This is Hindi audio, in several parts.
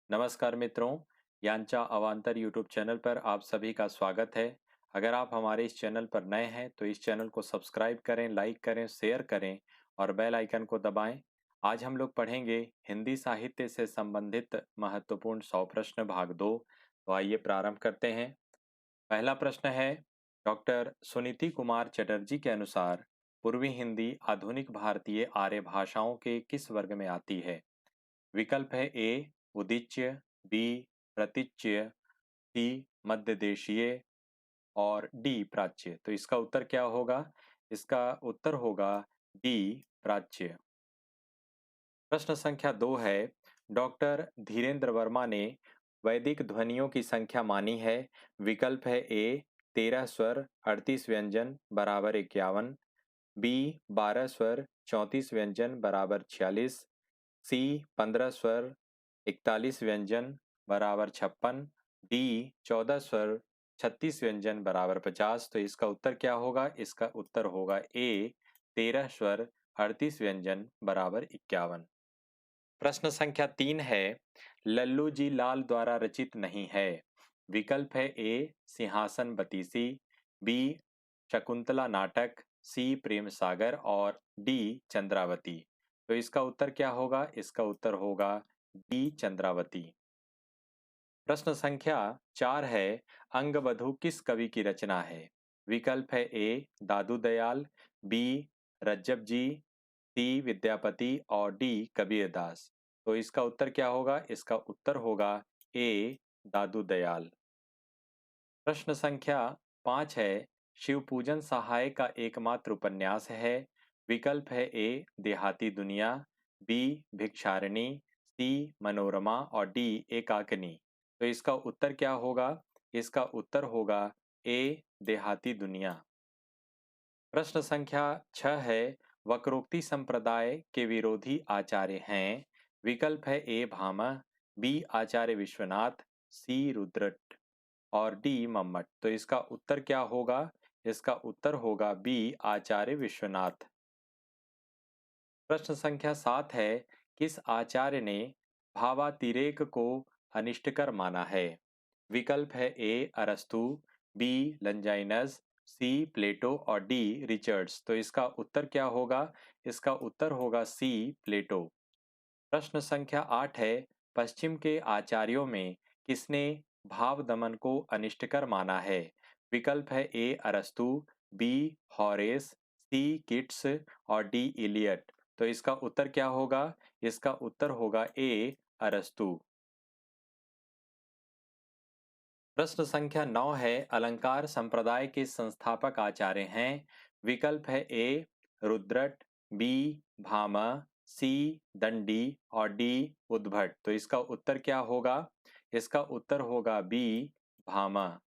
नमस्कार मित्रों, यांचा अवांतर यूट्यूब चैनल पर आप सभी का स्वागत है। अगर आप हमारे इस चैनल पर नए हैं तो इस चैनल को सब्सक्राइब करें, लाइक करें, शेयर करें और बेल आइकन को दबाएं। आज हम लोग पढ़ेंगे हिंदी साहित्य से संबंधित महत्वपूर्ण 100 प्रश्न भाग 2। तो आइए प्रारंभ करते हैं। पहला प्रश्न है, डॉक्टर सुनीति कुमार चटर्जी के अनुसार पूर्वी हिंदी आधुनिक भारतीय आर्य भाषाओं के किस वर्ग में आती है? विकल्प है ए उदीच्य, बी प्रतीच्य, सी मध्य देशीय और डी प्राच्य। तो इसका उत्तर क्या होगा? इसका उत्तर होगा डी प्राच्य। प्रश्न संख्या 2 है, डॉक्टर धीरेन्द्र वर्मा ने वैदिक ध्वनियों की संख्या मानी है। विकल्प है ए 13 स्वर 38 व्यंजन बराबर 51, बी 12 स्वर 34 व्यंजन बराबर 46, सी 15 स्वर 41 व्यंजन बराबर 56, डी 14 स्वर 36 व्यंजन बराबर 50। तो इसका उत्तर क्या होगा? इसका उत्तर होगा ए 13 स्वर 38 व्यंजन बराबर 51। प्रश्न संख्या 3 है, लल्लू जी लाल द्वारा रचित नहीं है। विकल्प है ए सिंहासन बतीसी, बी शकुंतला नाटक, सी प्रेम सागर और डी चंद्रावती। तो इसका उत्तर क्या होगा? इसका उत्तर होगा डी चंद्रावती। प्रश्न संख्या 4 है, अंगवधु किस कवि की रचना है? विकल्प है ए दादू दयाल, बी रज्जब जी, सी विद्यापति और डी कबीरदास। तो इसका उत्तर क्या होगा? इसका उत्तर होगा ए दादू दयाल। प्रश्न संख्या 5 है, शिवपूजन सहाय का एकमात्र उपन्यास है। विकल्प है ए देहाती दुनिया, बी भिक्षारिणी, सी मनोरमा और डी एकाकिनी। तो इसका उत्तर क्या होगा? इसका उत्तर होगा ए देहाती दुनिया। प्रश्न संख्या 6 है, वक्रोक्ति संप्रदाय के विरोधी आचार्य हैं। विकल्प है ए भामह, बी आचार्य विश्वनाथ, सी रुद्रट और डी मम्मट। तो इसका उत्तर क्या होगा? इसका उत्तर होगा बी आचार्य विश्वनाथ। प्रश्न संख्या 7 है, किस आचार्य ने भावातिरेक को अनिष्टकर माना है? विकल्प है ए अरस्तु, बी लंजाइनस, सी प्लेटो और डी रिचर्ड्स। तो इसका उत्तर क्या होगा? इसका उत्तर होगा सी प्लेटो। प्रश्न संख्या 8 है, पश्चिम के आचार्यों में किसने भाव दमन को अनिष्टकर माना है? विकल्प है ए अरस्तु, बी हॉरेस, सी किट्स और डी इलियट। तो इसका उत्तर क्या होगा? इसका उत्तर होगा ए अरस्तु। प्रश्न संख्या 9 है, अलंकार संप्रदाय के संस्थापक आचार्य हैं। विकल्प है ए रुद्रट, बी भामह, सी दंडी और डी उद्भट। तो इसका उत्तर क्या होगा? इसका उत्तर होगा बी भामह।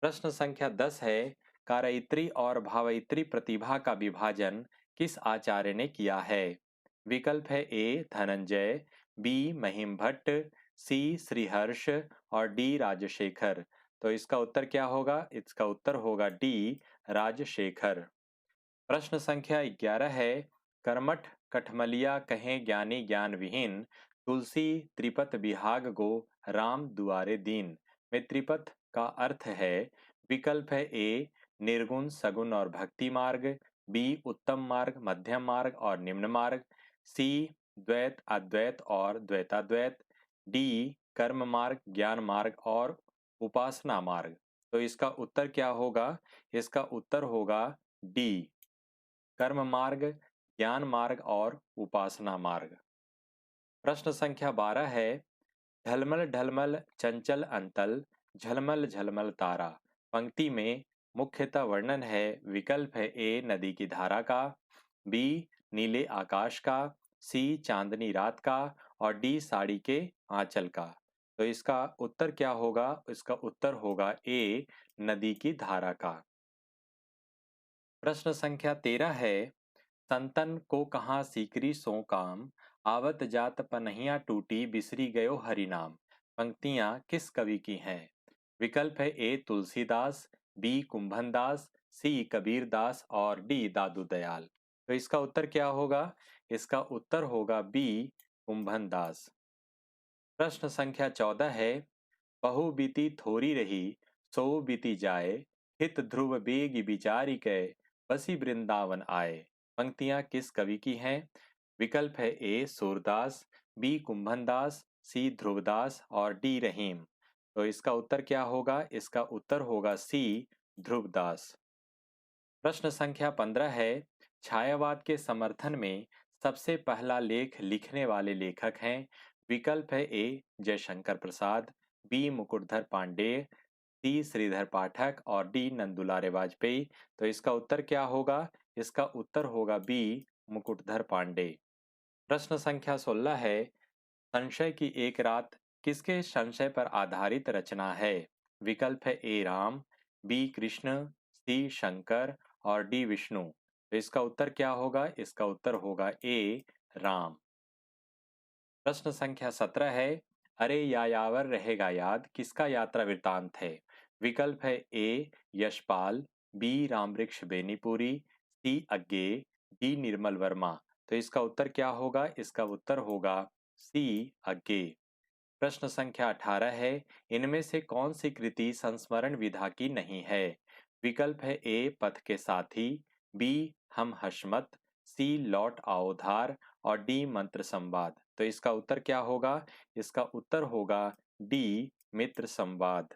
प्रश्न संख्या 10 है, कारयित्री और भावयित्री प्रतिभा का विभाजन किस आचार्य ने किया है? विकल्प है ए धनंजय, बी महिम भट्ट, सी श्रीहर्ष और डी राजशेखर। तो इसका उत्तर क्या होगा? इसका उत्तर होगा डी राजशेखर। प्रश्न संख्या 11 है, कर्मठ कठमलिया कहें ज्ञानी ज्ञान विहीन, तुलसी त्रिपत बिहाग गो राम दुआरे दीन में त्रिपत का अर्थ है। विकल्प है ए निर्गुण सगुण और भक्ति मार्ग, बी उत्तम मार्ग मध्यम मार्ग और निम्न मार्ग, सी द्वैत अद्वैत और द्वैताद्वैत, डी कर्म मार्ग ज्ञान मार्ग और उपासना मार्ग। तो इसका उत्तर क्या होगा? इसका उत्तर होगा डी कर्म मार्ग ज्ञान मार्ग और उपासना मार्ग। प्रश्न संख्या 12 है, ढलमल ढलमल चंचल अंतल झलमल झलमल तारा पंक्ति में मुख्यतः वर्णन है। विकल्प है ए नदी की धारा का, बी नीले आकाश का, सी चांदनी रात का और डी साड़ी के आंचल का। तो इसका उत्तर क्या होगा? इसका उत्तर होगा ए नदी की धारा का। प्रश्न संख्या 13 है, संतन को कहाँ सीकरी सो काम, आवत जात पनहिया टूटी बिसरी गयो हरि नाम। पंक्तियां किस कवि की हैं? विकल्प है ए तुलसीदास, बी कुंभन दास, सी कबीर दास और डी दादू दयाल। तो इसका उत्तर क्या होगा? इसका उत्तर होगा बी कुंभन दास। प्रश्न संख्या 14 है, बहु बीती थोरी रही, सो बीती जाए, हित ध्रुव बेग विचारी कै, बसी वृंदावन आए। पंक्तियां किस कवि की हैं? विकल्प है ए सूरदास, बी कुंभनदास, सी ध्रुवदास और डी रहीम। तो इसका उत्तर क्या होगा? इसका उत्तर होगा सी ध्रुवदास। प्रश्न संख्या 15 है, छायावाद के समर्थन में सबसे पहला लेख लिखने वाले लेखक हैं। विकल्प है ए जयशंकर प्रसाद, बी मुकुटधर पांडेय, सी श्रीधर पाठक और डी नंदुलारे वाजपेयी। तो इसका उत्तर क्या होगा? इसका उत्तर होगा बी मुकुटधर पांडेय। प्रश्न संख्या 16 है, संशय की एक रात किसके संशय पर आधारित रचना है? विकल्प है ए राम, बी कृष्ण, सी शंकर और डी विष्णु। तो इसका उत्तर क्या होगा? इसका उत्तर होगा ए राम। प्रश्न संख्या 17 है, अरे यायावर रहेगा याद किसका यात्रा वृतांत है? विकल्प है ए यशपाल, बी रामवृक्ष बेनीपुरी, सी अज्ञे, डी निर्मल वर्मा। तो इसका उत्तर क्या होगा? इसका उत्तर होगा सी अज्ञे। प्रश्न संख्या 18 है, इनमें से कौन सी कृति संस्मरण विधा की नहीं है? विकल्प है ए पथ के साथी, बी हम हशमत, सी लौट आओ धार और डी मंत्र संवाद। तो इसका उत्तर क्या होगा? इसका उत्तर होगा डी मित्र संवाद।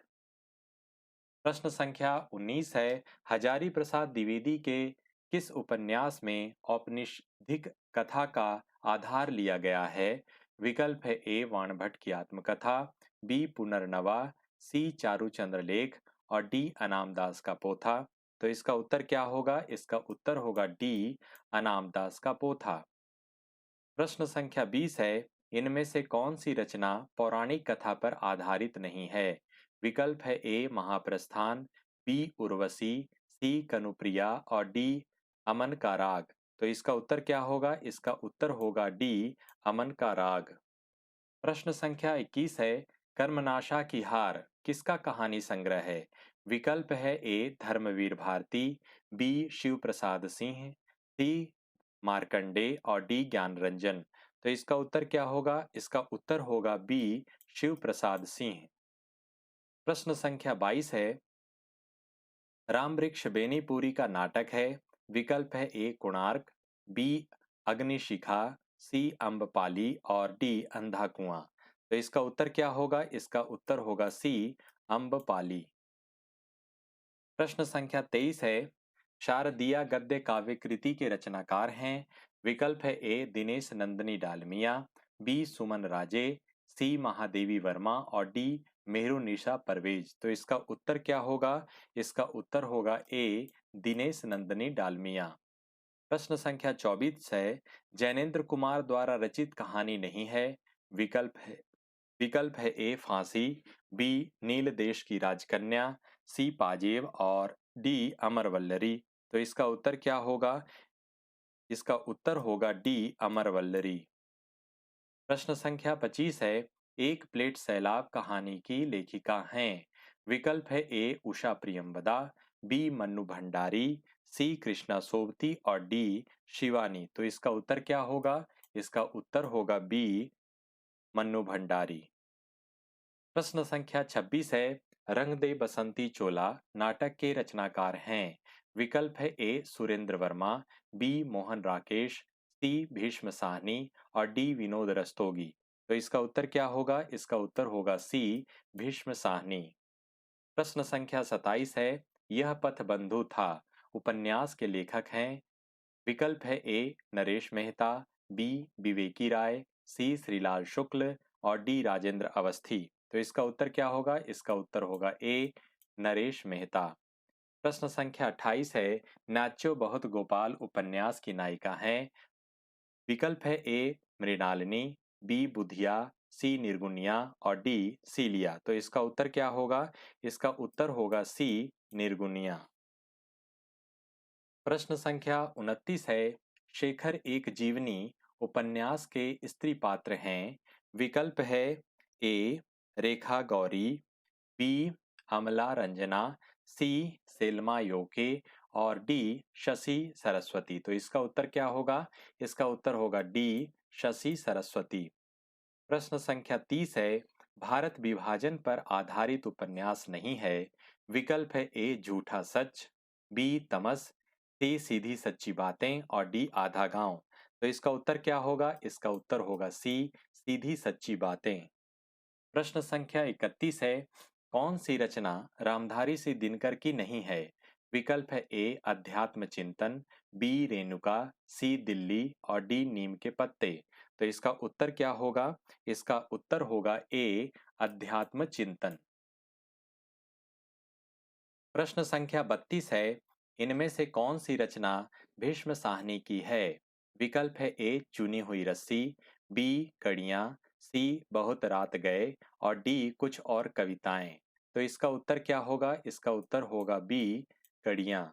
प्रश्न संख्या 19 है, हजारी प्रसाद द्विवेदी के किस उपन्यास में औपनिषदिक कथा का आधार लिया गया है? विकल्प है ए वाणभट्ट की आत्मकथा, बी पुनर्नवा, सी चारुचंद्र लेख और डी अनामदास का पोथा। तो इसका उत्तर क्या होगा? इसका उत्तर होगा डी अनामदास का पोथा। प्रश्न संख्या 20 है, इनमें से कौन सी रचना पौराणिक कथा पर आधारित नहीं है? विकल्प है ए महाप्रस्थान, बी उर्वशी, सी कनुप्रिया और डी अमन का राग। तो इसका उत्तर क्या होगा? इसका उत्तर होगा डी अमन का राग। प्रश्न संख्या 21 है, कर्मनाशा की हार किसका कहानी संग्रह है? विकल्प है ए धर्मवीर भारती, बी शिव प्रसाद सिंह, सी मार्कंडे और डी ज्ञान रंजन। तो इसका उत्तर क्या होगा? इसका उत्तर होगा बी शिव प्रसाद सिंह। प्रश्न संख्या 22 है, रामवृक्ष बेनीपुरी का नाटक है। विकल्प है ए कोणार्क, बी अग्निशिखा, सी अम्बपाली और डी अंधा कुआं। तो इसका उत्तर क्या होगा? इसका उत्तर होगा सी अम्बपाली। प्रश्न संख्या 23 है, शारदीय गद्य काव्य कृति के रचनाकार हैं। विकल्प है ए दिनेश नंदनी डालमिया, बी सुमन राजे, सी महादेवी वर्मा और डी मेहरुनिशा परवेज। तो इसका उत्तर क्या होगा? इसका उत्तर होगा ए दिनेश नंदनी डालमिया। प्रश्न संख्या 24 है, जैनेन्द्र कुमार द्वारा रचित कहानी नहीं है। विकल्प है ए फांसी, बी नील देश की राजकन्या, सी पाजेब और डी अमरवल्लरी। तो इसका उत्तर क्या होगा? इसका उत्तर होगा डी अमरवल्लरी। प्रश्न संख्या 25 है, एक प्लेट सैलाब कहानी की लेखिका हैं। विकल्प है ए उषा प्रियंवदा, बी मन्नू भंडारी, सी कृष्णा सोबती और डी शिवानी। तो इसका उत्तर क्या होगा? इसका उत्तर होगा बी मन्नू भंडारी। प्रश्न संख्या 26 है, रंग दे बसंती चोला नाटक के रचनाकार हैं। विकल्प है ए सुरेंद्र वर्मा, बी मोहन राकेश, सी भीष्म साहनी और डी विनोद रस्तोगी। तो इसका उत्तर क्या होगा? इसका उत्तर होगा सी भीष्म साहनी। प्रश्न संख्या 27 है, यह पथ बंधु था उपन्यास के लेखक हैं। विकल्प है ए नरेश मेहता, बी विवेकी राय, सी श्रीलाल शुक्ल और डी राजेंद्र अवस्थी। तो इसका उत्तर क्या होगा? इसका उत्तर होगा ए नरेश मेहता। प्रश्न संख्या 28 है, नाच्यो बहुत गोपाल उपन्यास की नायिका हैं। विकल्प है ए मृणालिनी, बी बुधिया, सी निर्गुणिया और डी सीलिया। तो इसका उत्तर क्या होगा? इसका उत्तर होगा सी निर्गुणिया। प्रश्न संख्या 29 है, शेखर एक जीवनी उपन्यास के स्त्री पात्र हैं। विकल्प है ए रेखा गौरी, बी अमला रंजना, सी सेल्मा योके और डी शशि सरस्वती। तो इसका उत्तर क्या होगा? इसका उत्तर होगा डी शशि सरस्वती। प्रश्न संख्या 30 है, भारत विभाजन पर आधारित उपन्यास नहीं है। विकल्प है ए झूठा सच, बी तमस, सी सीधी सच्ची बातें और डी आधा गांव। तो इसका उत्तर क्या होगा? इसका उत्तर होगा सी सीधी सच्ची बातें। प्रश्न संख्या 31 है, कौन सी रचना रामधारी सिंह दिनकर की नहीं है? विकल्प है ए अध्यात्म चिंतन, बी रेणुका, सी दिल्ली और डी नीम के पत्ते। तो इसका उत्तर क्या होगा? इसका उत्तर होगा ए अध्यात्म चिंतन। प्रश्न संख्या 32 है, इनमें से कौन सी रचना भीष्म साहनी की है? विकल्प है ए चुनी हुई रस्सी, बी कड़ियां, सी बहुत रात गए और डी कुछ और कविताएं। तो इसका उत्तर क्या होगा? इसका उत्तर होगा बी कड़ियां।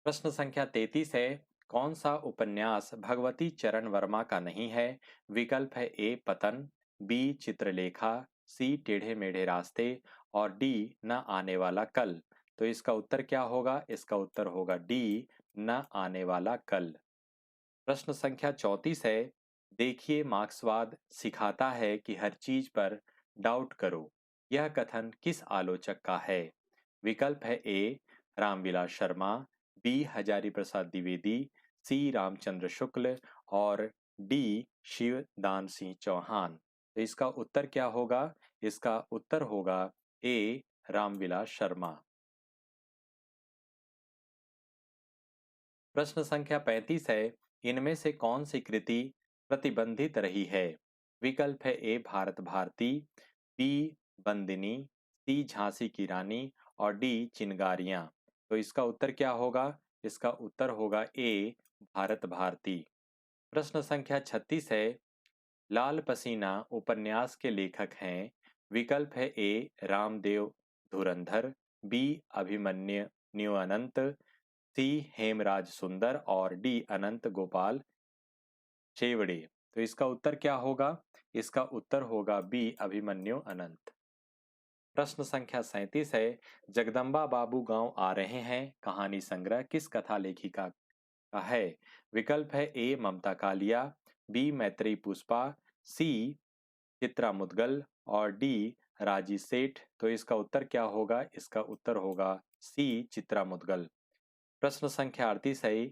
प्रश्न संख्या 33 है, कौन सा उपन्यास भगवती चरण वर्मा का नहीं है? विकल्प है ए पतन, बी चित्रलेखा, सी टेढ़े मेढ़े रास्ते और डी न आने वाला कल। तो इसका उत्तर क्या होगा? इसका उत्तर होगा डी न आने वाला कल। प्रश्न संख्या 34 है, देखिए मार्क्सवाद सिखाता है कि हर चीज पर डाउट करो। यह कथन किस आलोचक का है? विकल्प है ए रामविलास शर्मा, बी हजारी प्रसाद द्विवेदी, सी रामचंद्र शुक्ल और डी शिवदान सिंह चौहान। तो इसका उत्तर क्या होगा? इसका उत्तर होगा ए रामविलास शर्मा। प्रश्न संख्या 35 है, इनमें से कौन सी कृति प्रतिबंधित रही है? विकल्प है ए भारत भारती, बी बंदिनी, सी झांसी की रानी और डी चिनगारियां। तो इसका उत्तर क्या होगा? इसका उत्तर होगा ए भारत भारती। प्रश्न संख्या 36 है, लाल पसीना उपन्यास के लेखक हैं। विकल्प है ए रामदेव धुरंधर, बी अभिमन्यु अनंत, सी हेमराज सुंदर और डी अनंत गोपाल शेवड़े। तो इसका उत्तर क्या होगा? इसका उत्तर होगा बी अभिमन्यु अनंत। प्रश्न संख्या 37 है, जगदम्बा बाबू गांव आ रहे हैं कहानी संग्रह किस कथा लेखिका का है? विकल्प है ए ममता कालिया, बी मैत्रेयी पुष्पा, सी चित्रा मुदगल और डी राजी सेठ। तो इसका उत्तर क्या होगा? इसका उत्तर होगा सी चित्रा मुदगल। प्रश्न संख्या 38 है,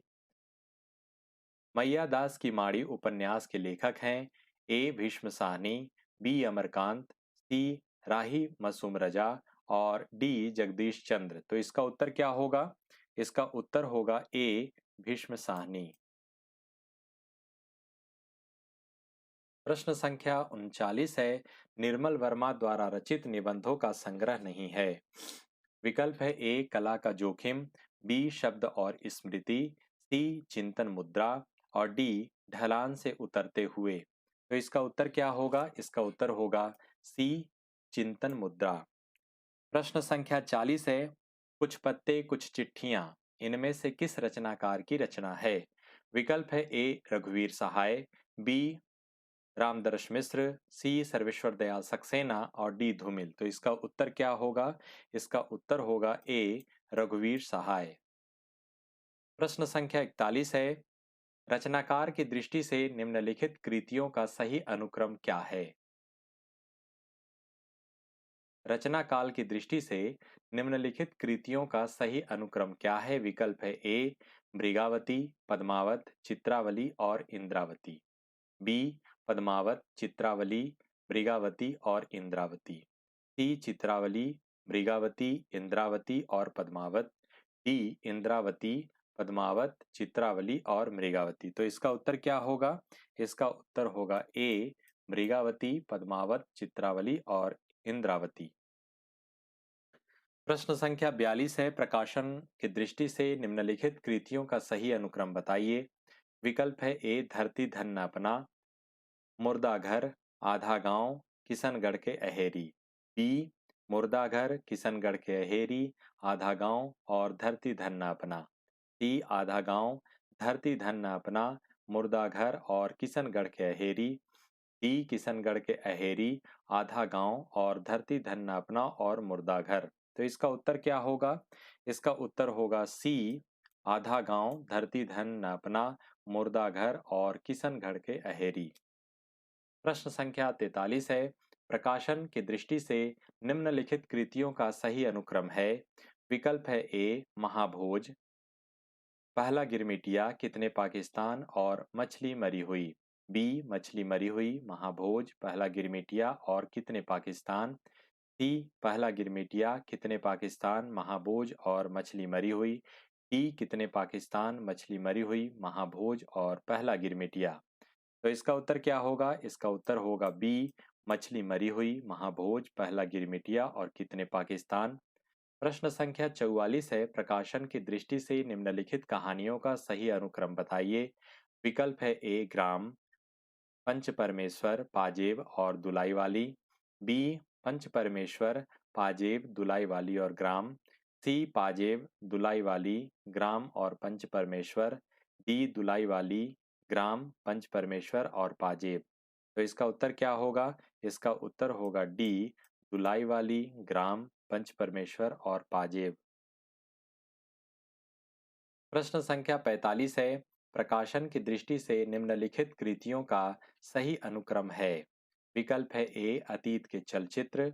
मैया दास की माड़ी उपन्यास के लेखक हैं। ए भीष्म साहनी, बी अमरकांत, सी राही मासूम रजा और डी जगदीश चंद्र। तो इसका उत्तर क्या होगा? इसका उत्तर होगा ए भीष्म साहनी। प्रश्न संख्या 39 है, निर्मल वर्मा द्वारा रचित निबंधों का संग्रह नहीं है। विकल्प है ए कला का जोखिम, बी शब्द और स्मृति, सी चिंतन मुद्रा और डी ढलान से उतरते हुए। तो इसका उत्तर क्या होगा? इसका उत्तर होगा सी चिंतन मुद्रा। प्रश्न संख्या 40 है, कुछ पत्ते कुछ चिट्ठियां इनमें से किस रचनाकार की रचना है? विकल्प है ए रघुवीर सहाय, बी रामदर्श मिश्र, सी सर्वेश्वर दयाल सक्सेना और डी धूमिल। तो इसका उत्तर क्या होगा? इसका उत्तर होगा ए रघुवीर सहाय। प्रश्न संख्या 41 है, रचनाकार की दृष्टि से निम्नलिखित कृतियों का सही अनुक्रम क्या है? रचना काल की दृष्टि से निम्नलिखित कृतियों का सही अनुक्रम क्या है? विकल्प है ए मृगावती, पद्मावत, चित्रावली और इंद्रावती, बी पद्मावत, चित्रावली, मृगावती और इंद्रावती, सी चित्रावली, मृगावती, इंद्रावती और पद्मावत, डी इंद्रावती, पद्मावत, चित्रावली और मृगावती। तो इसका उत्तर क्या होगा? इसका उत्तर होगा ए मृगावती, पद्मावत, चित्रावली और इंद्रावती। प्रश्न संख्या 42 है, प्रकाशन की दृष्टि से निम्नलिखित कृतियों का सही अनुक्रम बताइए। विकल्प है ए धरती धन न अपना, मुर्दाघर, आधा गांव, किशनगढ़ के अहेरी, बी मुर्दाघर, किशनगढ़ के अहेरी, आधा गांव और धरती धन न अपना, सी आधा गांव, धरती धन न अपना, मुर्दाघर और किशनगढ़ के अहेरी, डी किशनगढ़ के अहेरी, आधा गांव और धरती धन न अपना और मुर्दाघर। तो इसका उत्तर क्या होगा? इसका उत्तर होगा सी आधा गांव, धरती धन न अपना, मुर्दाघर और किशनगढ़ के अहेरी। प्रश्न संख्या 43 है। प्रकाशन की दृष्टि से निम्नलिखित कृतियों का सही अनुक्रम है। विकल्प है ए महाभोज, पहला गिरमिटिया, कितने पाकिस्तान और मछली मरी हुई। बी मछली मरी हुई, महाभोज, पहला गिरमिटिया और कितने पाकिस्तान। सी पहला गिरमिटिया, कितने पाकिस्तान, महाभोज और मछली मरी हुई। डी कितने पाकिस्तान, मछली मरी हुई, महाभोज और पहला गिरमिटिया। तो इसका उत्तर क्या होगा? इसका उत्तर होगा बी मछली मरी हुई, महाभोज, पहला गिरमिटिया और कितने पाकिस्तान। प्रश्न संख्या 44 है। प्रकाशन की दृष्टि से निम्नलिखित कहानियों का सही अनुक्रम बताइए। विकल्प है ए ग्राम, पंच परमेश्वर, पाजेब और दुलाई वाली। बी पंच परमेश्वर, पाजेब, दुलाई वाली और ग्राम। सी पाजेब, दुलाई वाली, ग्राम और पंच परमेश्वर। डी दुलाई वाली, ग्राम, पंच परमेश्वर और पाजेब। तो इसका उत्तर क्या होगा? इसका उत्तर होगा डी दुलाई वाली, ग्राम, पंच परमेश्वर और पाजेब। प्रश्न संख्या 45 है। प्रकाशन की दृष्टि से निम्नलिखित कृतियों का सही अनुक्रम है। विकल्प है ए अतीत के चलचित्र,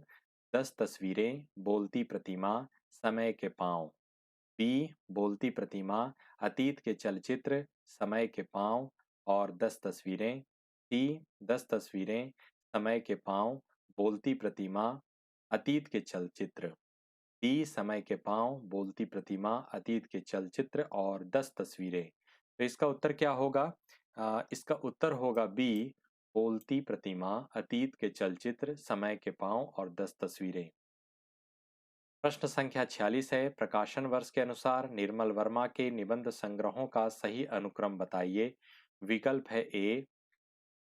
10 तस्वीरें, बोलती प्रतिमा, समय के पांव। बी बोलती प्रतिमा, अतीत के चलचित्र, समय के पांव और 10 तस्वीरें। सी 10 तस्वीरें, समय के पांव, बोलती प्रतिमा, अतीत के चलचित्र। डी समय के पांव, बोलती प्रतिमा, अतीत के चलचित्र और 10 तस्वीरें। तो इसका उत्तर क्या होगा? इसका उत्तर होगा बी बोलती प्रतिमा, अतीत के चलचित्र, समय के पांव और 10 तस्वीरें। प्रश्न संख्या 46 है। प्रकाशन वर्ष के अनुसार निर्मल वर्मा के निबंध संग्रहों का सही अनुक्रम बताइए। विकल्प है ए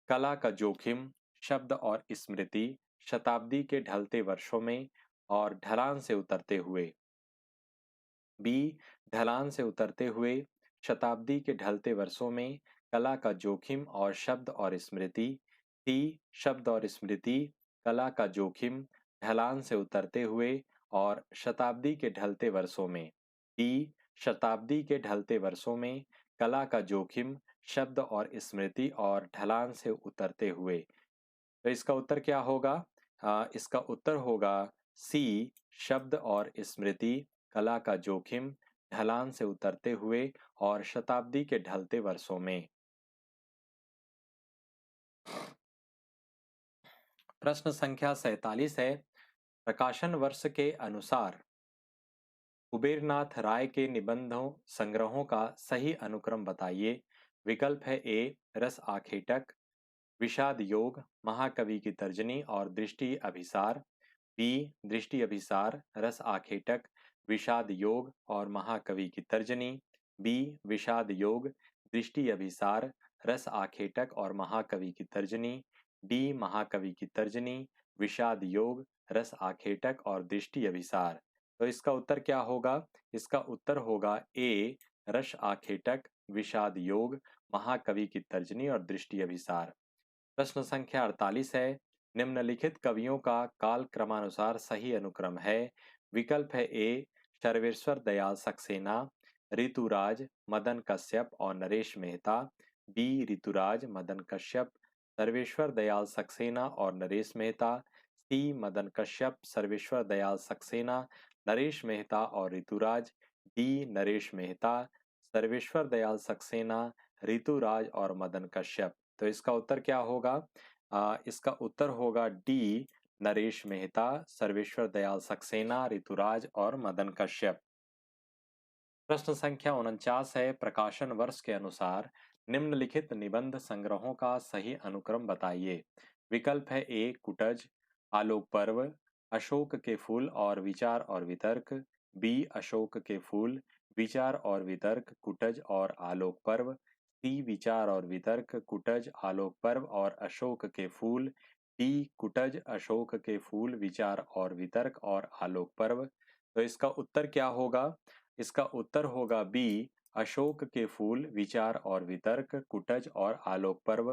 कला का जोखिम, शब्द और स्मृति, शताब्दी के ढलते वर्षों में और ढलान से उतरते हुए। बी ढलान से उतरते हुए, शताब्दी के ढलते वर्षों में, कला का जोखिम और शब्द और स्मृति। सी शब्द और स्मृति, कला का जोखिम, ढलान से उतरते हुए और शताब्दी के ढलते वर्षों में। डी शताब्दी के ढलते वर्षों में, कला का जोखिम, शब्द और स्मृति और ढलान से उतरते हुए। तो इसका उत्तर क्या होगा? इसका उत्तर होगा सी शब्द और स्मृति, कला का जोखिम, ढलान से उतरते हुए और शताब्दी के ढलते वर्षों में। प्रश्न संख्या 47 है। प्रकाशन वर्ष के अनुसार कुबेरनाथ राय के निबंधों संग्रहों का सही अनुक्रम बताइए। विकल्प है ए रस आखेटक, विषाद योग, महाकवि की तर्जनी और दृष्टि अभिसार। बी दृष्टि अभिसार, रस आखेटक, विषाद योग और महाकवि की तर्जनी। बी विषाद योग, दृष्टि अभिसार, रस आखेटक और महाकवि की तर्जनी। डी महाकवि की तर्जनी, विषाद योग, रस आखेटक और दृष्टि अभिसार। तो इसका उत्तर क्या होगा? इसका उत्तर होगा ए रस आखेटक, विषाद योग, महाकवि की तर्जनी और दृष्टि अभिसार। प्रश्न संख्या 48 है। निम्नलिखित कवियों का काल क्रमानुसार सही अनुक्रम है। विकल्प है ए सर्वेश्वर दयाल सक्सेना, ऋतुराज, मदन कश्यप और नरेश मेहता। बी ऋतुराज, मदन कश्यप, सर्वेश्वर दयाल सक्सेना और नरेश मेहता। सी मदन कश्यप, सर्वेश्वर दयाल सक्सेना, नरेश मेहता और ऋतुराज। डी नरेश मेहता, सर्वेश्वर दयाल सक्सेना, ऋतुराज और मदन कश्यप। तो इसका उत्तर क्या होगा? इसका उत्तर होगा डी नरेश मेहता, सर्वेश्वर दयाल सक्सेना, ऋतुराज और मदन कश्यप। प्रश्न संख्या 49 है। प्रकाशन वर्ष के अनुसार निम्नलिखित निबंध संग्रहों का सही अनुक्रम बताइए। विकल्प है ए कुटज, आलोक पर्व, अशोक के फूल और विचार और वितर्क। बी अशोक के फूल, विचार और वितर्क, कुटज और आलोक पर्व। सी विचार और वितर्क, कुटज, आलोक पर्व और अशोक के फूल। डी कुटज, अशोक के फूल, विचार और वितर्क और आलोक पर्व। तो इसका उत्तर क्या होगा? इसका उत्तर होगा बी अशोक के फूल, विचार और वितर्क, कुटज और आलोक पर्व।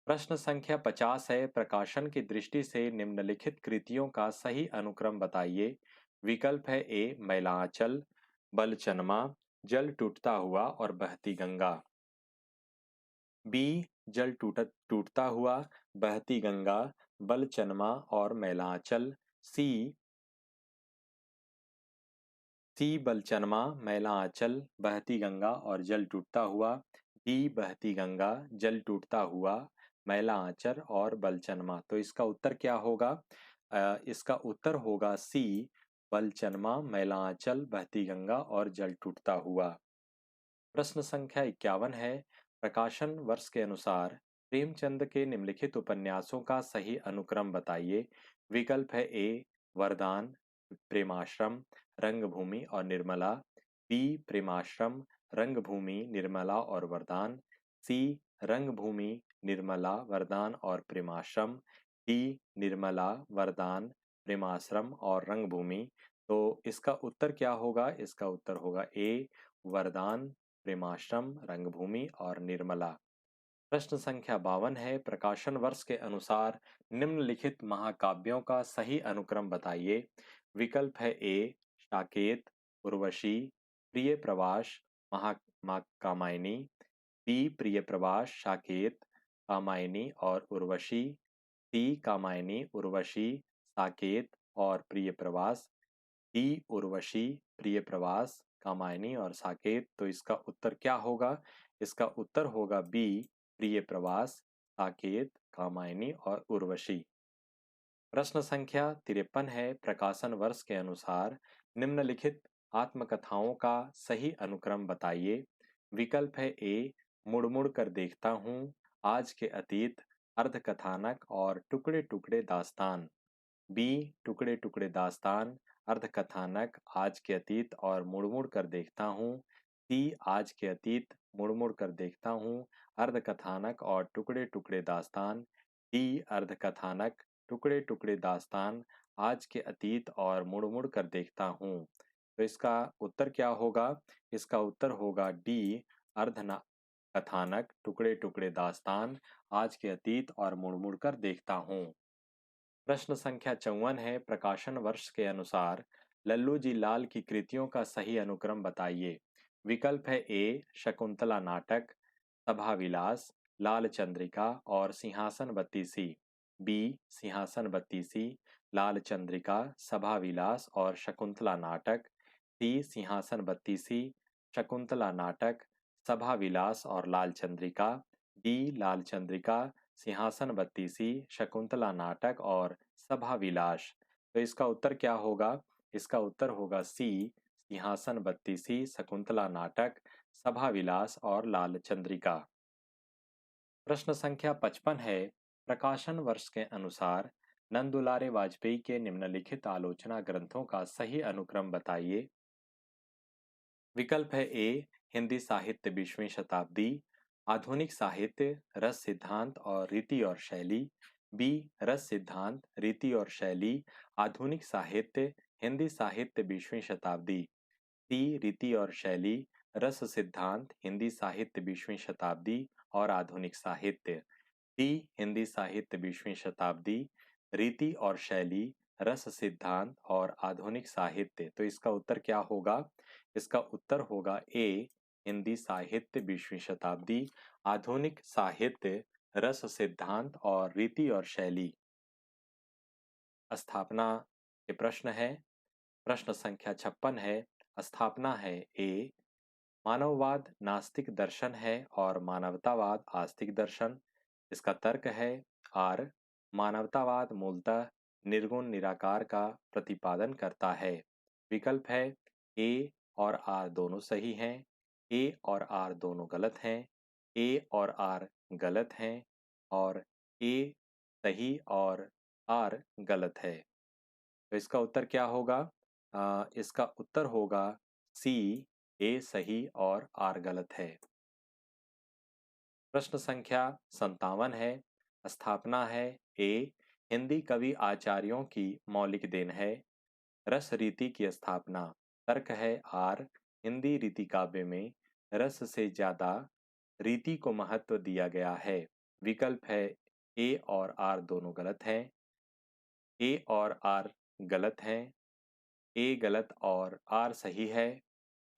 प्रश्न संख्या 50 है। प्रकाशन की दृष्टि से निम्नलिखित कृतियों का सही अनुक्रम बताइए। विकल्प है ए मैलांचल, बलचनमा, जल टूटता हुआ और बहती गंगा। बी जल टूटता हुआ, बहती गंगा, बलचनमा और मैलांचल। सी सी बलचनमा, मैलांचल, बहती गंगा और जल टूटता हुआ। डी बहती गंगा, जल टूटता हुआ, मैलांचल और बलचनमा। तो इसका उत्तर क्या होगा? इसका उत्तर होगा सी बलचनमा, मैलांचल, बहती गंगा और जल टूटता हुआ। प्रश्न संख्या 51 है, प्रकाशन वर्ष के अनुसार प्रेमचंद के निम्नलिखित उपन्यासों का सही अनुक्रम बताइए। विकल्प है ए वरदान, प्रेमाश्रम, रंगभूमि और निर्मला। बी प्रेमाश्रम, रंगभूमि, निर्मला और वरदान। सी रंगभूमि, निर्मला, वरदान और प्रेमाश्रम। डी निर्मला, वरदान, प्रेमाश्रम और रंगभूमि। तो इसका उत्तर क्या होगा? इसका उत्तर होगा ए वरदान, प्रेमाश्रम, रंगभूमि और निर्मला। प्रश्न संख्या 52 है, प्रकाशन वर्ष के अनुसार निम्नलिखित महाकाव्यों का सही अनुक्रम बताइए। विकल्प है ए साकेत, उर्वशी, प्रिय प्रवास, कामायनी। बी प्रिय प्रवास, साकेत, कामायनी और उर्वशी। सी कामायनी, उर्वशी, साकेत और प्रिय प्रवास। डी उर्वशी, प्रिय प्रवास, कामायनी और साकेत। तो इसका उत्तर क्या होगा? इसका उत्तर होगा बी प्रिय प्रवास, साकेत, कामायनी और उर्वशी। प्रश्न संख्या 53 है, प्रकाशन वर्ष के अनुसार निम्नलिखित आत्मकथाओं का सही अनुक्रम बताइए। विकल्प है ए मुड़ मुड़ कर देखता हूँ, आज के अतीत, अर्धकथानक और टुकड़े टुकड़े दास्तान। बी टुकड़े टुकड़े दास्तान, अर्धकथानक, आज के अतीत और मुड़ मुड़ कर देखता हूँ। सी आज के अतीत, मुड़ मुड़ कर देखता हूँ, अर्धकथानक और टुकड़े टुकड़े दास्तान। डी अर्धकथानक, टुकड़े टुकड़े दास्तान, आज के अतीत और मुड़ मुड़ कर देखता हूँ। तो इसका उत्तर क्या होगा? इसका उत्तर होगा डी अर्धना कथानक, टुकड़े टुकड़े दास्तान, आज के अतीत और मुड़ मुड़ कर देखता हूँ। प्रश्न संख्या 54 है, प्रकाशन वर्ष के अनुसार लल्लू जी लाल की कृतियों का सही अनुक्रम बताइए। विकल्प है ए शकुंतला नाटक, सभा विलास, लाल चंद्रिका और सिंहासन बत्तीसी। बी सिंहासन बत्तीसी, लाल चंद्रिका, सभा विलास और शकुंतला नाटक। सी सिंहासन बत्तीसी, शकुंतला नाटक, सभा विलास और लाल चंद्रिका। डी लाल चंद्रिका, सिंहासन बत्तीसी, शकुंतला नाटक और सभा विलास। तो इसका उत्तर क्या होगा? इसका उत्तर होगा सी सिंहासन बत्तीसी, शकुंतला नाटक, सभा विलास और लाल चंद्रिका। प्रश्न संख्या 55 है, प्रकाशन वर्ष के अनुसार नंदुलारे वाजपेयी के निम्नलिखित आलोचना ग्रंथों का सही अनुक्रम बताइए। विकल्प है ए हिंदी साहित्य 20वीं शताब्दी, आधुनिक साहित्य, रस सिद्धांत और रीति और शैली। बी रस सिद्धांत, रीति और शैली, आधुनिक साहित्य, हिंदी साहित्य 20वीं शताब्दी। सी रीति और शैली, रस सिद्धांत, हिंदी साहित्य 20वीं शताब्दी और आधुनिक साहित्य। डी हिंदी साहित्य 20वीं शताब्दी, रीति और शैली, रस सिद्धांत और आधुनिक साहित्य। तो इसका उत्तर क्या होगा? इसका उत्तर होगा ए हिंदी साहित्य 20वीं शताब्दी, आधुनिक साहित्य, रस सिद्धांत और रीति और शैली। स्थापना के प्रश्न है। प्रश्न संख्या 56 है, स्थापना है ए मानववाद नास्तिक दर्शन है और मानवतावाद आस्तिक दर्शन। इसका तर्क है आर मानवतावाद मूलतः निर्गुण निराकार का प्रतिपादन करता है। विकल्प है ए और आर दोनों सही हैं, ए और आर दोनों गलत हैं, ए और आर गलत हैं और ए सही और आर गलत है। तो इसका उत्तर क्या होगा? इसका उत्तर होगा सी ए सही और आर गलत है। प्रश्न संख्या 57 है, स्थापना है ए हिंदी कवि आचार्यों की मौलिक देन है, रस रीति की स्थापना। तर्क है आर हिंदी रीति काव्य में रस से ज्यादा रीति को महत्व दिया गया है। विकल्प है ए और आर दोनों गलत हैं, ए और आर गलत हैं, ए गलत और आर सही है,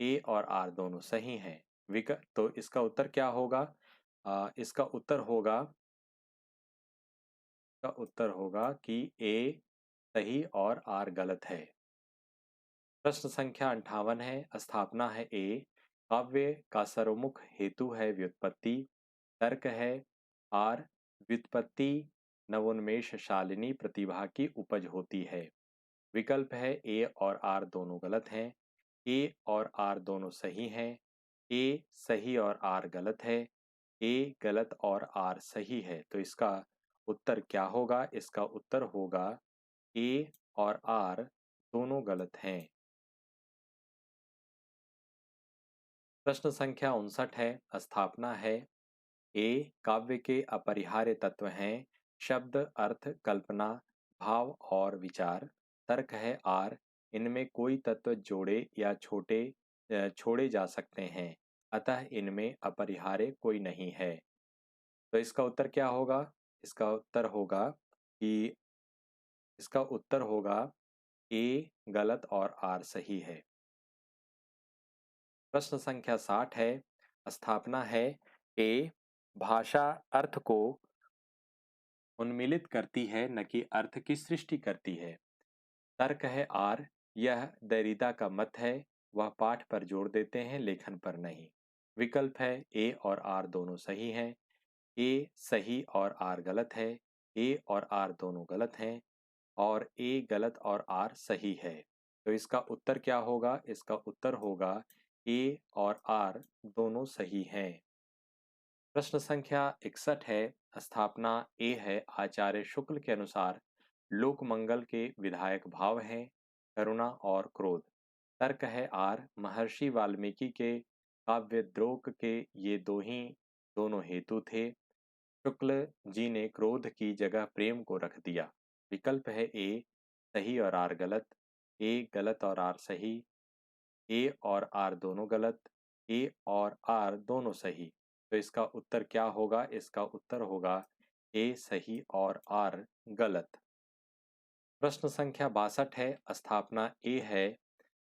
ए और आर दोनों सही हैं। विकल्प तो इसका उत्तर क्या होगा? इसका उत्तर होगा कि ए सही और आर गलत है। प्रश्न संख्या 58 है। स्थापना है ए, काव्य का सर्वमुख हेतु है व्युत्पत्ति, तर्क है आर, व्युत्पत्ति नवोन्मेष शालिनी प्रतिभा की उपज होती है। विकल्प है ए और आर दोनों गलत हैं, ए और आर दोनों सही हैं, ए सही और आर गलत है, ए गलत और आर सही है। तो इसका उत्तर क्या होगा? इसका उत्तर होगा ए और आर दोनों गलत हैं। प्रश्न संख्या 59 है। स्थापना है ए, काव्य के अपरिहार्य तत्व हैं शब्द, अर्थ, कल्पना, भाव और विचार। तर्क है आर, इनमें कोई तत्व जोड़े या छोड़े जा सकते हैं, अतः इनमें अपरिहार्य कोई नहीं है। तो इसका उत्तर क्या होगा? इसका उत्तर होगा कि इसका उत्तर होगा ए गलत और आर सही है। प्रश्न संख्या 60 है। स्थापना है ए, भाषा अर्थ को उन्मिलित करती है न कि अर्थ की सृष्टि करती है। तर्क है आर, यह देरिदा का मत है, वह पाठ पर जोर देते हैं लेखन पर नहीं। विकल्प है ए और आर दोनों सही हैं, ए सही और आर गलत है, ए और आर दोनों गलत हैं, और ए गलत और आर सही है। तो इसका उत्तर क्या होगा? इसका उत्तर होगा ए और आर दोनों सही हैं। प्रश्न संख्या 61 है। स्थापना ए है, आचार्य शुक्ल के अनुसार लोक मंगल के विधायक भाव हैं करुणा और क्रोध। तर्क है आर, महर्षि वाल्मीकि के काव्य द्रोक के ये दोनों हेतु थे। शुक्ल जी ने क्रोध की जगह प्रेम को रख दिया। विकल्प है ए सही और आर गलत, ए गलत और आर सही, ए और आर दोनों गलत, ए और आर दोनों सही। तो इसका उत्तर क्या होगा? इसका उत्तर होगा ए सही और आर गलत। प्रश्न संख्या 62 है। स्थापना ए है,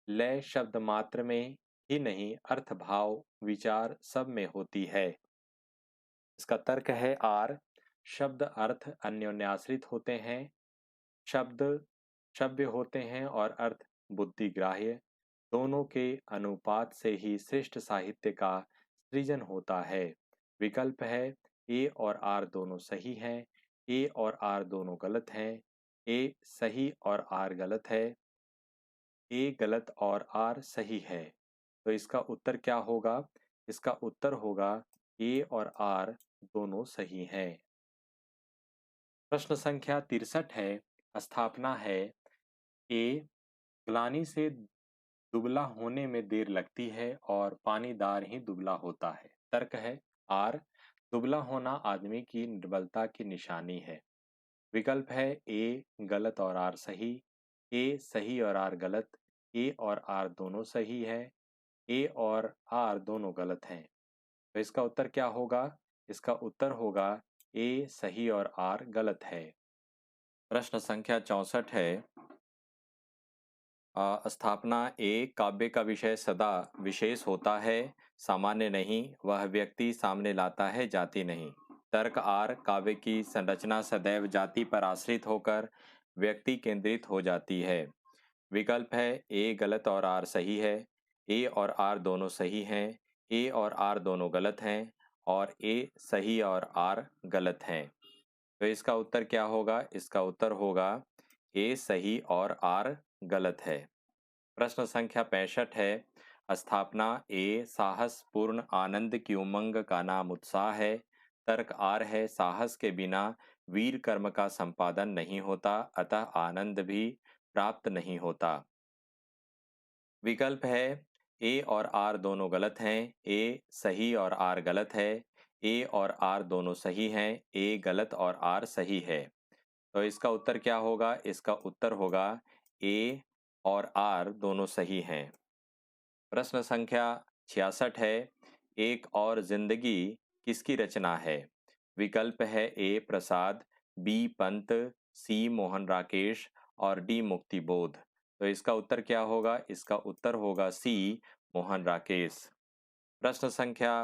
लय शब्द मात्र में ही नहीं अर्थ भाव विचार सब में होती है। इसका तर्क है आर, शब्द अर्थ अन्योन्याश्रित होते हैं, शब्द श्रव्य होते हैं और अर्थ बुद्धिग्राह्य, दोनों के अनुपात से ही श्रेष्ठ साहित्य का सृजन होता है। विकल्प है ए और आर दोनों सही हैं, ए और आर दोनों गलत हैं, ए सही और आर गलत है, ए गलत और आर सही है। तो इसका उत्तर क्या होगा? इसका उत्तर होगा ए और आर दोनों सही हैं। प्रश्न संख्या 63 है। स्थापना है ए, ग्लानि से दुबला होने में देर लगती है और पानीदार ही दुबला होता है। तर्क है आर, दुबला होना आदमी की निर्बलता की निशानी है। विकल्प है ए गलत और आर सही, ए सही और आर गलत, ए और आर दोनों सही है, ए और आर दोनों गलत हैं। तो इसका उत्तर क्या होगा? इसका उत्तर होगा ए सही और आर गलत है। प्रश्न संख्या 64 है। स्थापना ए, काव्य का विषय सदा विशेष होता है, सामान्य नहीं, वह व्यक्ति सामने लाता है, जाति नहीं। तर्क आर, काव्य की संरचना सदैव जाति पर आश्रित होकर व्यक्ति केंद्रित हो जाती है। विकल्प है ए गलत और आर सही है, ए और आर दोनों सही हैं, ए और आर दोनों गलत हैं, और ए सही और आर गलत हैं। तो इसका उत्तर क्या होगा? इसका उत्तर होगा ए सही और आर गलत है। प्रश्न संख्या 65 है। स्थापना ए, साहस पूर्ण आनंद की उमंग का नाम उत्साह है। तर्क आर है, साहस के बिना वीर कर्म का संपादन नहीं होता, अतः आनंद भी प्राप्त नहीं होता। विकल्प है ए और आर दोनों गलत हैं, ए सही और आर गलत है, ए और आर दोनों सही हैं, ए गलत और आर सही है। तो इसका उत्तर क्या होगा? इसका उत्तर होगा ए और आर दोनों सही हैं। प्रश्न संख्या 66 है। एक और जिंदगी किसकी रचना है? विकल्प है ए प्रसाद, बी पंत, सी मोहन राकेश और डी मुक्ति बोध। तो इसका उत्तर क्या होगा? इसका उत्तर होगा सी मोहन राकेश। प्रश्न संख्या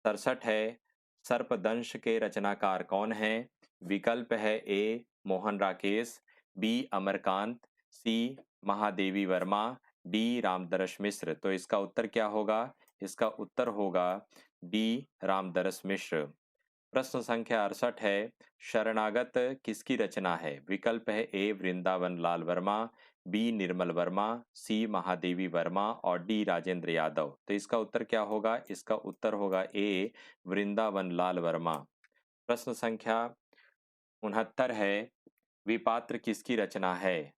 67 है। सर्पदंश के रचनाकार कौन हैं? विकल्प है ए मोहन राकेश, बी अमरकांत, सी महादेवी वर्मा, डी रामदरस मिश्र। तो इसका उत्तर क्या होगा? इसका उत्तर होगा डी रामदरस मिश्र। प्रश्न संख्या 68 है, शरणागत किसकी रचना है? विकल्प है ए वृंदावन लाल वर्मा, बी निर्मल वर्मा, सी महादेवी वर्मा और डी राजेंद्र यादव। तो इसका उत्तर क्या होगा? इसका उत्तर होगा ए वृंदावन लाल वर्मा। प्रश्न संख्या 69 है, विपात्र किसकी रचना है?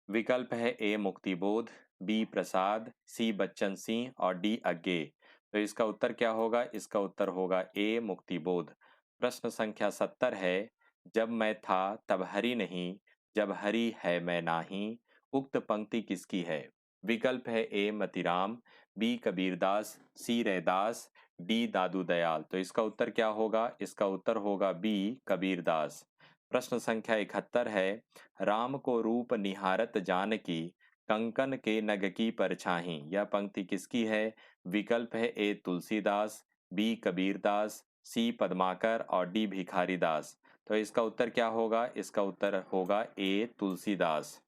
विकल्प है ए मुक्तिबोध, बी प्रसाद, सी बच्चन सिंह और डी अज्ञे। तो इसका उत्तर क्या होगा? इसका उत्तर होगा ए मुक्तिबोध। प्रश्न संख्या 70 है, जब मैं था तब हरि नहीं, जब हरि है मैं नाही, उक्त पंक्ति किसकी है? विकल्प है ए मतीराम, बी कबीरदास, सी रैदास, डी दादू दयाल। तो इसका उत्तर क्या होगा? इसका उत्तर होगा बी कबीरदास। प्रश्न संख्या 71 है, राम को रूप निहारत जानकी, कंकन के नग की परछाहीं। यह पंक्ति किसकी है? विकल्प है ए तुलसीदास, बी कबीरदास, सी पद्माकर और डी भिखारीदास। तो इसका उत्तर क्या होगा? इसका उत्तर होगा ए तुलसीदास।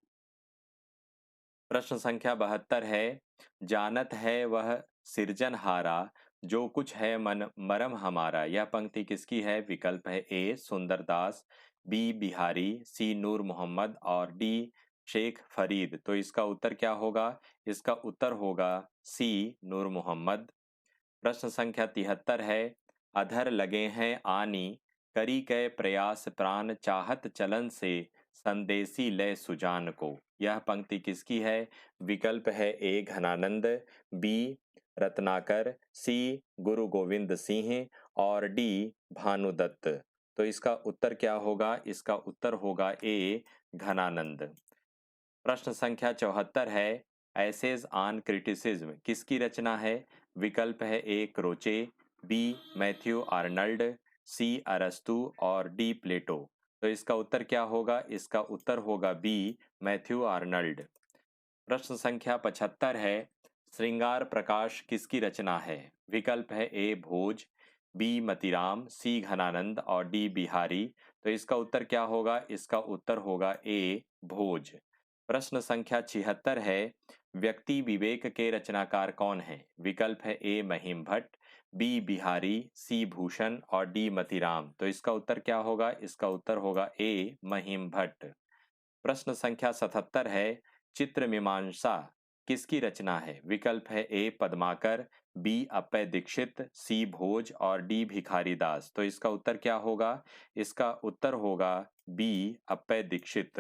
प्रश्न संख्या 72 है, जानत है वह सिरजनहारा, जो कुछ है मन मरम हमारा। यह पंक्ति किसकी है? विकल्प है ए सुंदरदास, बी बिहारी, सी नूर मोहम्मद और डी शेख फरीद। तो इसका उत्तर क्या होगा? इसका उत्तर होगा सी नूर मोहम्मद। प्रश्न संख्या 73 है, अधर लगे हैं आनी, करी कै प्रयास प्राण चाहत चलन से, संदेशी लय सुजान को। यह पंक्ति किसकी है? विकल्प है ए घनानंद, बी रत्नाकर, सी गुरु गोविंद सिंह और डी भानुदत्त। तो इसका उत्तर क्या होगा? इसका उत्तर होगा ए घनानंद। प्रश्न संख्या 74 है, एसेज ऑन क्रिटिसिज्म किसकी रचना है? विकल्प है ए क्रोचे, बी मैथ्यू आर्नल्ड, सी अरस्तु और डी प्लेटो। तो इसका उत्तर क्या होगा? इसका उत्तर होगा बी मैथ्यू आर्नल्ड। प्रश्न संख्या 75 है, श्रृंगार प्रकाश किसकी रचना है? विकल्प है ए भोज, बी मतीराम, सी घनानंद और डी बिहारी। तो इसका उत्तर क्या होगा? इसका उत्तर होगा ए भोज। प्रश्न संख्या 76 है, व्यक्ति विवेक के रचनाकार कौन है? विकल्प है ए महिम भट्ट, बी बिहारी, सी भूषण और डी मतीराम। तो इसका उत्तर क्या होगा? इसका उत्तर होगा ए महिम भट्ट। प्रश्न संख्या 77 है, चित्र मीमांसा किसकी रचना है? विकल्प है ए पद्माकर, बी अप्पय दीक्षित, सी भोज और डी भिखारीदास। तो इसका उत्तर क्या होगा? इसका उत्तर होगा बी अप्पय दीक्षित।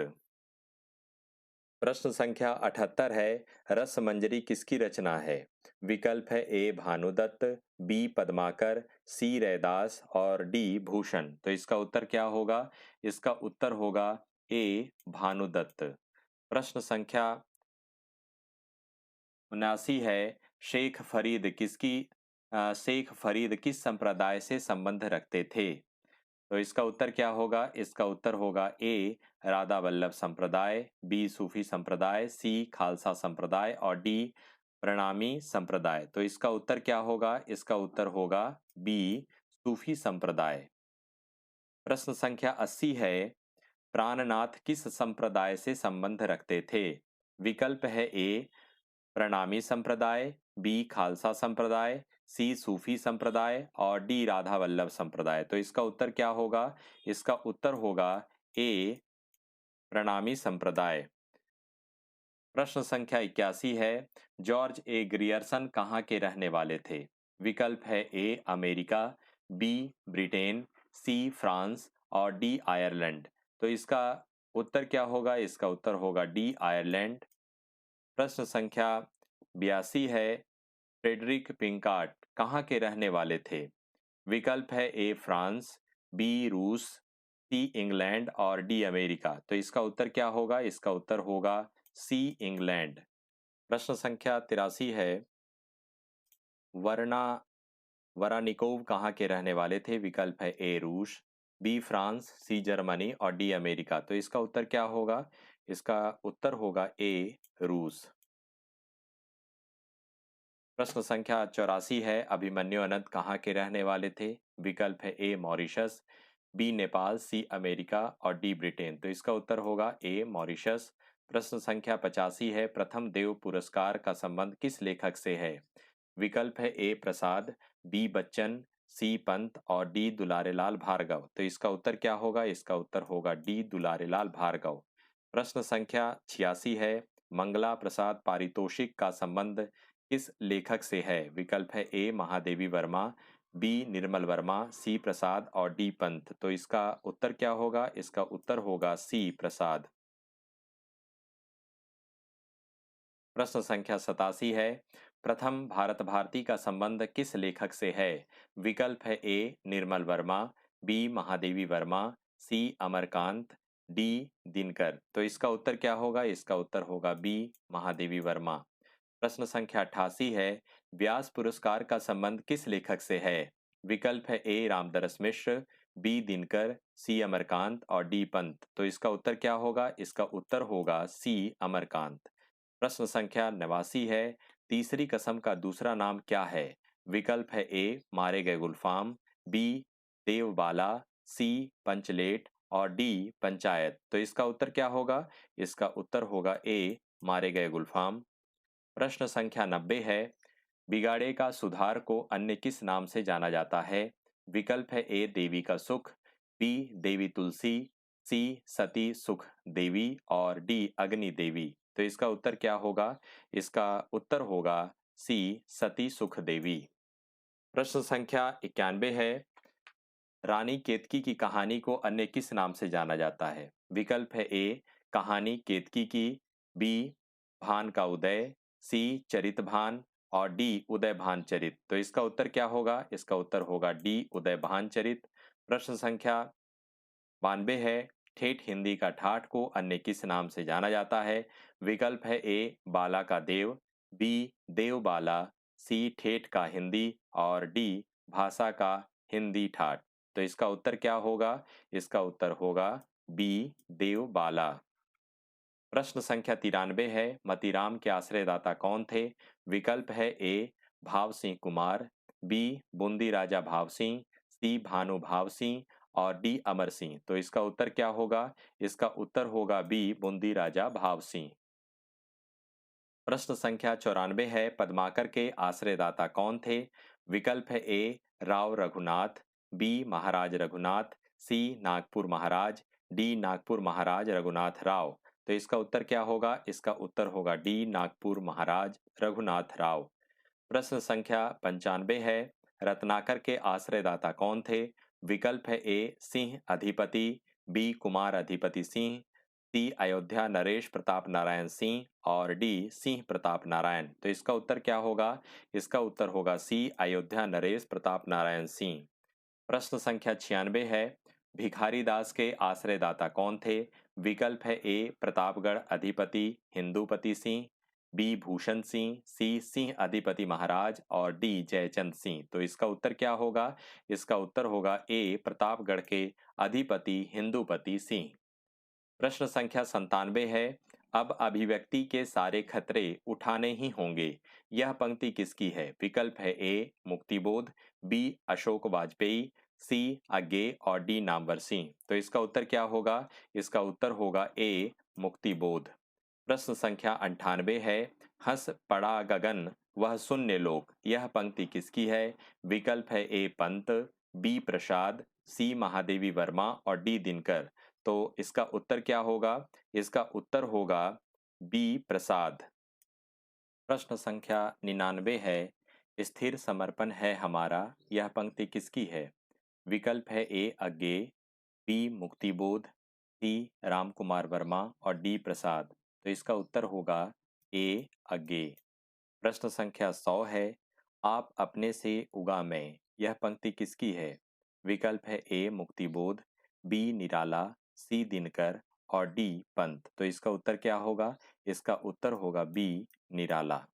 प्रश्न संख्या 78 है, रस मंजरी किसकी रचना है? विकल्प है ए भानुदत्त, बी पद्माकर, सी रैदास और डी भूषण। तो इसका उत्तर क्या होगा? इसका उत्तर होगा ए भानुदत्त। प्रश्न संख्या 79 है, शेख फरीद किस संप्रदाय से संबंध रखते थे? तो इसका उत्तर क्या होगा? इसका उत्तर होगा ए राधा वल्लभ संप्रदाय, बी सूफी संप्रदाय, सी खालसा संप्रदाय और डी प्रणामी संप्रदाय। तो इसका उत्तर क्या होगा? इसका उत्तर होगा बी सूफी संप्रदाय। प्रश्न संख्या 80 है, प्राणनाथ किस संप्रदाय से संबंध रखते थे? विकल्प है ए प्रणामी संप्रदाय, बी खालसा संप्रदाय, सी सूफी संप्रदाय और डी राधा वल्लभ संप्रदाय। तो इसका उत्तर क्या होगा? इसका उत्तर होगा ए प्रणामी संप्रदाय। प्रश्न संख्या 81 है, जॉर्ज ए ग्रियर्सन कहाँ के रहने वाले थे? विकल्प है A America, B Britain, C France और डी आयरलैंड। तो इसका उत्तर क्या होगा? इसका उत्तर होगा डी आयरलैंड। प्रश्न संख्या 82 है, फ्रेडरिक पिंकार्ट कहाँ के रहने वाले थे? विकल्प है ए फ्रांस, बी रूस, सी इंग्लैंड और डी अमेरिका। तो इसका उत्तर क्या होगा? इसका उत्तर होगा सी इंग्लैंड। प्रश्न संख्या 83 है, वरना वरानिकोव कहाँ के रहने वाले थे? विकल्प है ए रूस, बी फ्रांस, सी जर्मनी और डी अमेरिका। तो इसका उत्तर क्या होगा? इसका उत्तर होगा ए रूस। प्रश्न संख्या 84 है, अभिमन्यु अनंत कहाँ के रहने वाले थे? विकल्प है A Mauritius, B Nepal, C America और डी ब्रिटेन। तो इसका उत्तर होगा ए मॉरिशस। प्रश्न संख्या 85 है, प्रथम देव पुरस्कार का संबंध किस लेखक से है? विकल्प है ए प्रसाद, बी बच्चन, सी पंत और डी दुलारेलाल भार्गव। तो इसका उत्तर क्या होगा? इसका उत्तर होगा डी दुलारेलाल भार्गव। प्रश्न संख्या 86 है, मंगला प्रसाद पारितोषिक का संबंध किस लेखक से है? विकल्प है ए महादेवी वर्मा, बी निर्मल वर्मा, सी प्रसाद और डी पंत। तो इसका उत्तर क्या होगा? इसका उत्तर होगा सी प्रसाद। प्रश्न संख्या 87 है, प्रथम भारत भारती का संबंध किस लेखक से है? विकल्प है ए निर्मल वर्मा, बी महादेवी वर्मा, सी अमरकांत, डी दिनकर। तो इसका उत्तर क्या होगा? इसका उत्तर होगा बी महादेवी वर्मा। प्रश्न संख्या 88 है, व्यास पुरस्कार का संबंध किस लेखक से है? विकल्प है ए रामदरस मिश्र, बी दिनकर, सी अमरकांत और डी पंत। तो इसका उत्तर क्या होगा? इसका उत्तर होगा सी अमरकांत। प्रश्न संख्या 89 है, तीसरी कसम का दूसरा नाम क्या है? विकल्प है ए मारे गए गुलफाम, बी देवबाला, सी पंचलेट और डी पंचायत। तो इसका उत्तर क्या होगा? इसका उत्तर होगा ए मारे गए गुलफाम। प्रश्न संख्या 90 है, बिगाड़े का सुधार को अन्य किस नाम से जाना जाता है? विकल्प है ए देवी का सुख, बी देवी तुलसी, सी सती सुख देवी और डी अग्नि देवी। तो इसका उत्तर क्या होगा? इसका उत्तर होगा सी सती सुख देवी। प्रश्न संख्या 91 है, रानी केतकी की कहानी को अन्य किस नाम से जाना जाता है? विकल्प है ए कहानी केतकी की, बी भान का उदय, सी चरित भान और डी उदय भान चरित। तो इसका उत्तर क्या होगा? इसका उत्तर होगा डी उदय भान चरित। प्रश्न संख्या 92 है, ठेठ हिंदी का ठाठ को अन्य किस नाम से जाना जाता है? विकल्प है ए बाला का देव, बी देव बाला, सी ठेठ का हिंदी और डी भाषा का हिंदी ठाठ। तो इसका उत्तर क्या होगा? इसका उत्तर होगा बी देव बाला। प्रश्न संख्या 93 है, मतीराम के आश्रयदाता कौन थे? विकल्प है ए भाव सिंह कुमार, बी बूंदी राजा भाव सिंह, सी भानु भाव सिंह और डी अमर सिंह। तो इसका उत्तर क्या होगा? इसका उत्तर होगा बी बूंदी राजा भाव सिंह। प्रश्न संख्या 94 है, पद्माकर के आश्रयदाता कौन थे? विकल्प है ए राव रघुनाथ, बी महाराज रघुनाथ, सी नागपुर महाराज, डी नागपुर महाराज रघुनाथ राव। तो इसका उत्तर क्या होगा? इसका उत्तर होगा डी नागपुर महाराज रघुनाथ राव। प्रश्न संख्या 95 है, रत्नाकर के आश्रयदाता कौन थे? विकल्प है ए सिंह अधिपति, बी कुमार अधिपति सिंह, सी अयोध्या नरेश प्रताप नारायण सिंह और डी सिंह प्रताप नारायण। तो इसका उत्तर क्या होगा? इसका उत्तर होगा सी अयोध्या नरेश प्रताप नारायण सिंह। प्रश्न संख्या 96 है, भिखारी दास के आश्रयदाता कौन थे? विकल्प है ए प्रतापगढ़ अधिपति हिंदूपति सिंह, बी भूषण सिंह, सी सिंह अधिपति महाराज और डी जयचंद सिंह। तो इसका उत्तर क्या होगा? इसका उत्तर होगा ए प्रतापगढ़ के अधिपति हिंदूपति सिंह। प्रश्न संख्या 97 है, अब अभिव्यक्ति के सारे खतरे उठाने ही होंगे, यह पंक्ति किसकी है? विकल्प है ए मुक्तिबोध, बी अशोक वाजपेयी, सी आगे और डी नामवर सिंह। तो इसका उत्तर क्या होगा? इसका उत्तर होगा ए मुक्तिबोध। प्रश्न संख्या 98 है, हंस पड़ा गगन वह शून्य लोक, यह पंक्ति किसकी है? विकल्प है ए पंत, बी प्रसाद, सी महादेवी वर्मा और डी दिनकर। तो इसका उत्तर क्या होगा? इसका उत्तर होगा बी प्रसाद। प्रश्न संख्या 99 है, स्थिर समर्पण है हमारा, यह पंक्ति किसकी है? विकल्प है ए अज्ञे, बी मुक्तिबोध, सी राम कुमार वर्मा और डी प्रसाद। तो इसका उत्तर होगा ए अज्ञे। प्रश्न संख्या 100 है, आप अपने से उगा मैं, यह पंक्ति किसकी है? विकल्प है ए मुक्तिबोध, बी निराला, सी दिनकर और डी पंत। तो इसका उत्तर क्या होगा? इसका उत्तर होगा बी निराला।